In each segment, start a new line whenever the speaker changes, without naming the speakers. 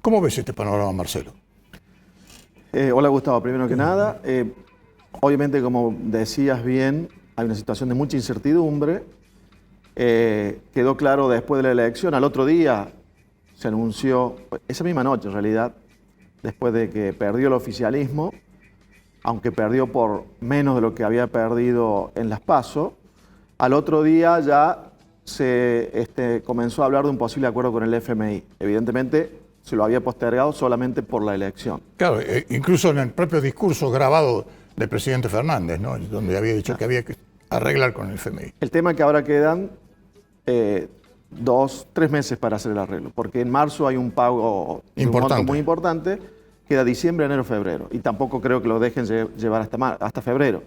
¿Cómo ves este panorama, Marcelo?
Hola Gustavo, primero que nada, obviamente como decías bien, hay una situación de mucha incertidumbre. Quedó claro después de la elección, al otro día se anunció, esa misma noche en realidad, después de que perdió el oficialismo, aunque perdió por menos de lo que había perdido en las PASO, al otro día ya se comenzó a hablar de un posible acuerdo con el FMI. Evidentemente se lo había postergado solamente por la elección.
Claro, incluso en el propio discurso grabado del presidente Fernández, ¿no? Donde había dicho que había que arreglar con el FMI.
El tema es que ahora quedan 3 meses para hacer el arreglo, porque en marzo hay un pago de un monto muy importante, queda diciembre, enero, febrero, y tampoco creo que lo dejen llevar hasta febrero.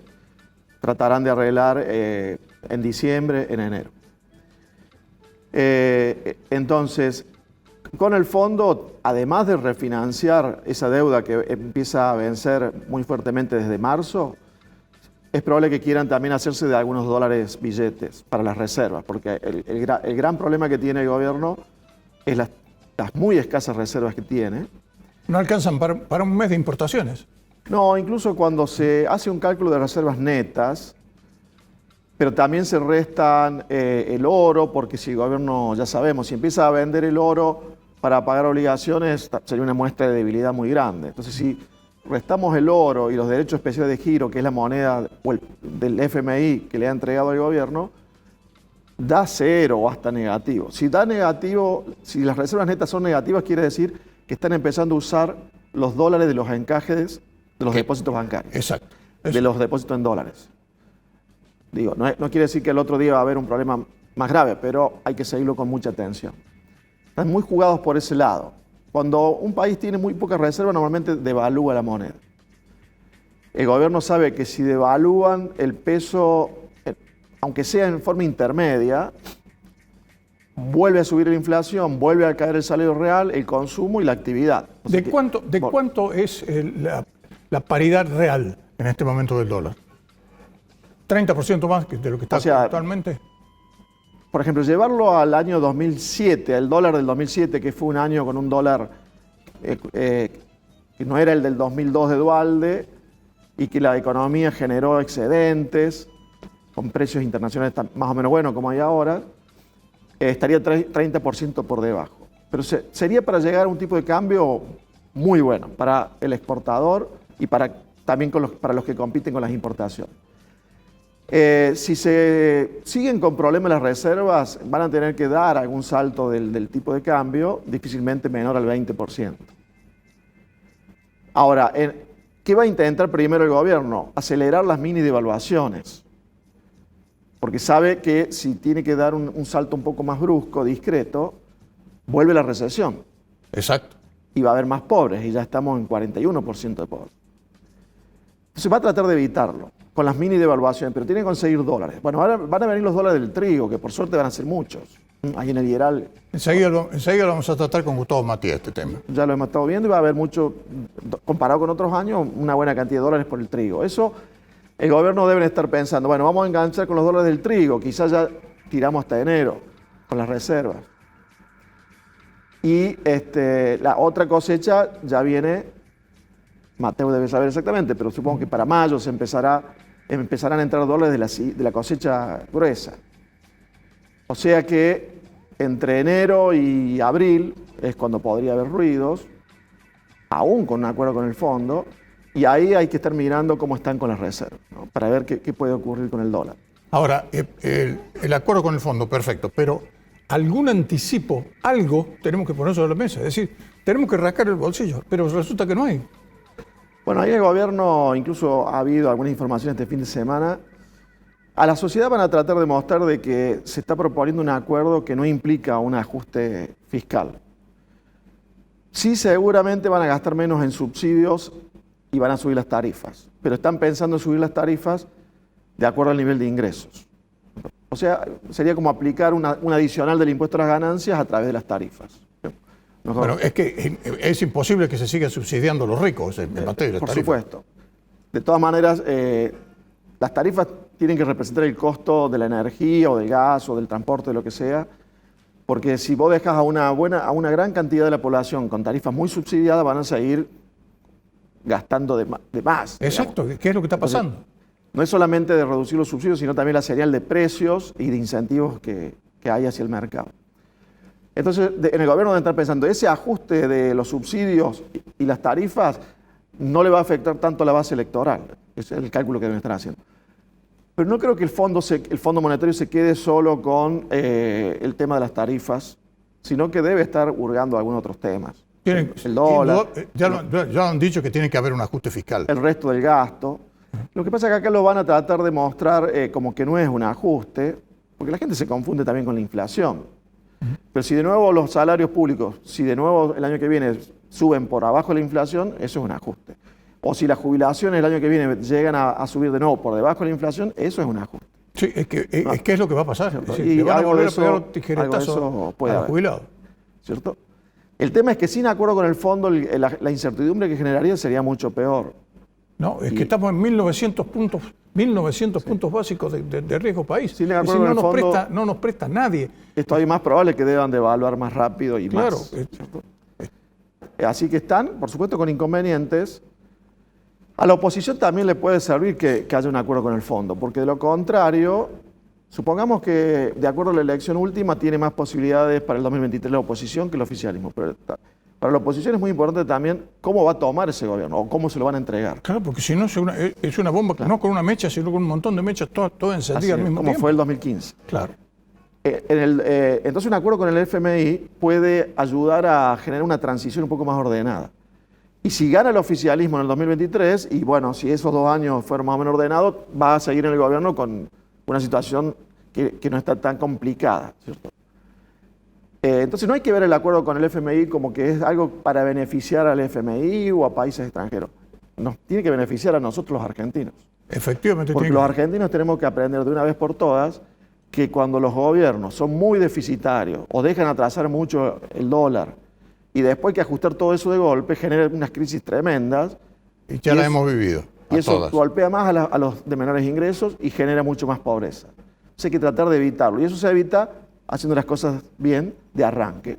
Tratarán de arreglar en diciembre, en enero. Entonces, con el fondo, además de refinanciar esa deuda que empieza a vencer muy fuertemente desde marzo, es probable que quieran también hacerse de algunos dólares billetes para las reservas, porque el gran problema que tiene el gobierno es las muy escasas reservas que tiene.
¿No alcanzan para un mes de importaciones?
No, incluso cuando se hace un cálculo de reservas netas, pero también se restan el oro, porque si el gobierno, ya sabemos, si empieza a vender el oro para pagar obligaciones, sería una muestra de debilidad muy grande. Entonces, si restamos el oro y los derechos especiales de giro, que es la moneda del FMI que le ha entregado el gobierno, da cero o hasta negativo. Si da negativo, si las reservas netas son negativas, quiere decir que están empezando a usar los dólares de los encajes de los depósitos bancarios.
Exacto.
De los depósitos en dólares. Digo, no quiere decir que el otro día va a haber un problema más grave, pero hay que seguirlo con mucha atención. Están muy jugados por ese lado. Cuando un país tiene muy poca reserva, normalmente devalúa la moneda. El gobierno sabe que si devalúan el peso, aunque sea en forma intermedia, vuelve a subir la inflación, vuelve a caer el salario real, el consumo y la actividad.
¿De cuánto es la paridad real en este momento del dólar? ¿30% más de lo que está actualmente?
Por ejemplo, llevarlo al año 2007, al dólar del 2007, que fue un año con un dólar que no era el del 2002 de Duhalde y que la economía generó excedentes con precios internacionales más o menos buenos como hay ahora, estaría 30% por debajo. Pero sería para llegar a un tipo de cambio muy bueno para el exportador y también para los que compiten con las importaciones. Si se siguen con problemas las reservas, van a tener que dar algún salto del tipo de cambio, difícilmente menor al 20%. Ahora, ¿qué va a intentar primero el gobierno? Acelerar las mini devaluaciones. Porque sabe que si tiene que dar un salto un poco más brusco, discreto, vuelve la recesión.
Exacto.
Y va a haber más pobres, y ya estamos en 41% de pobres. Entonces va a tratar de evitarlo con las mini devaluaciones, pero tiene que conseguir dólares. Bueno, ahora van a venir los dólares del trigo, que por suerte van a ser muchos. Ahí en el Hieral.
Enseguida lo vamos a tratar con Gustavo Matías este tema.
Ya lo hemos estado viendo y va a haber mucho, comparado con otros años, una buena cantidad de dólares por el trigo. Eso el gobierno debe estar pensando, bueno, vamos a enganchar con los dólares del trigo, quizás ya tiramos hasta enero con las reservas. Y la otra cosecha ya viene, Mateo debe saber exactamente, pero supongo que para mayo empezarán a entrar dólares de la cosecha gruesa. O sea que entre enero y abril es cuando podría haber ruidos, aún con un acuerdo con el fondo, y ahí hay que estar mirando cómo están con las reservas, ¿no? Para ver qué puede ocurrir con el dólar.
Ahora, el acuerdo con el fondo, perfecto, pero algún anticipo, algo tenemos que poner sobre la mesa, es decir, tenemos que rascar el bolsillo, pero resulta que no hay.
Bueno, ahí el gobierno, incluso ha habido algunas informaciones este fin de semana. A la sociedad van a tratar de mostrar de que se está proponiendo un acuerdo que no implica un ajuste fiscal. Sí, seguramente van a gastar menos en subsidios y van a subir las tarifas, pero están pensando en subir las tarifas de acuerdo al nivel de ingresos. O sea, sería como aplicar un adicional del impuesto a las ganancias a través de las tarifas.
Bueno, es que es imposible que se siga subsidiando a los ricos en materia de tarifas.
Por supuesto. De todas maneras, las tarifas tienen que representar el costo de la energía o del gas o del transporte, de lo que sea, Porque si vos dejas a una gran cantidad de la población con tarifas muy subsidiadas, van a seguir gastando de más.
Exacto,
digamos.
¿qué es lo que está
Entonces,
pasando?
no es solamente de reducir los subsidios, sino también la señal de precios y de incentivos que hay hacia el mercado. Entonces, en el gobierno deben estar pensando, ese ajuste de los subsidios y las tarifas no le va a afectar tanto a la base electoral. Ese es el cálculo que deben estar haciendo. Pero no creo que el Fondo Monetario se quede solo con el tema de las tarifas, sino que debe estar hurgando algunos otros temas. El dólar,
ya han dicho que tiene que haber un ajuste fiscal.
el resto del gasto. Lo que pasa es que acá lo van a tratar de mostrar como que no es un ajuste, porque la gente se confunde también con la inflación. Pero si de nuevo los salarios públicos, si de nuevo el año que viene suben por abajo de la inflación, eso es un ajuste. O si las jubilaciones el año que viene llegan a subir de nuevo por debajo de la inflación, eso es un ajuste.
Sí, es que es lo que va a pasar. Es decir,
Y
le van a
algo
volver
de
a pegar
eso-
un tijeretazo
algo de eso puede
a los
haber.
jubilados.
¿Cierto? El tema es que sin acuerdo con el fondo, la incertidumbre que generaría sería mucho peor.
No, es que estamos en 1900 puntos básicos de riesgo país.
Sin
Es
acuerdo
decir,
con el fondo-
no nos presta nadie.
Es todavía más probable que deban devaluar más rápido y
Claro,
más. ¿Cierto? Así que están, por supuesto, con inconvenientes. A la oposición también le puede servir que haya un acuerdo con el fondo, porque de lo contrario, supongamos que de acuerdo a la elección última tiene más posibilidades para el 2023 la oposición que el oficialismo. Pero para la oposición es muy importante también cómo va a tomar ese gobierno o cómo se lo van a entregar.
Claro, porque si no es una bomba, no con una mecha, sino con un montón de mechas, todas
Así
encendidas al
es,
mismo
como
tiempo.
fue el 2015.
Claro.
Entonces un acuerdo con el FMI puede ayudar a generar una transición un poco más ordenada. Y si gana el oficialismo en el 2023, y bueno, si esos 2 años fueron más o menos ordenados, va a seguir en el gobierno con una situación que no está tan complicada, ¿cierto? Entonces no hay que ver el acuerdo con el FMI como que es algo para beneficiar al FMI o a países extranjeros. Nos tiene que beneficiar a nosotros los argentinos.
Efectivamente.
Porque los argentinos tenemos que aprender de una vez por todas que cuando los gobiernos son muy deficitarios o dejan atrasar mucho el dólar y después hay que ajustar todo eso de golpe, genera unas crisis tremendas.
Y ya
y
la
eso-
hemos vivido.
Y
A
eso
todas.
golpea más a los de menores ingresos y genera mucho más pobreza. Entonces hay que tratar de evitarlo. Y eso se evita haciendo las cosas bien de arranque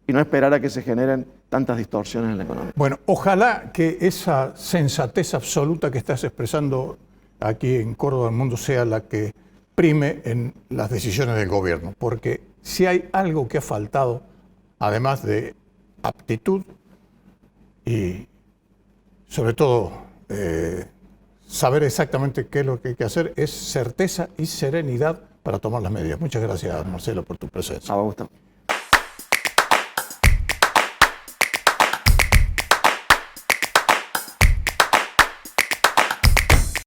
y no esperar a que se generen tantas distorsiones en la economía.
Bueno, ojalá que esa sensatez absoluta que estás expresando aquí en Córdoba del Mundo sea la que prime en las decisiones del gobierno, porque si hay algo que ha faltado, además de aptitud y sobre todo saber exactamente qué es lo que hay que hacer, es certeza y serenidad para tomar las medidas. Muchas gracias, Marcelo, por tu presencia.
A vos, Gustavo.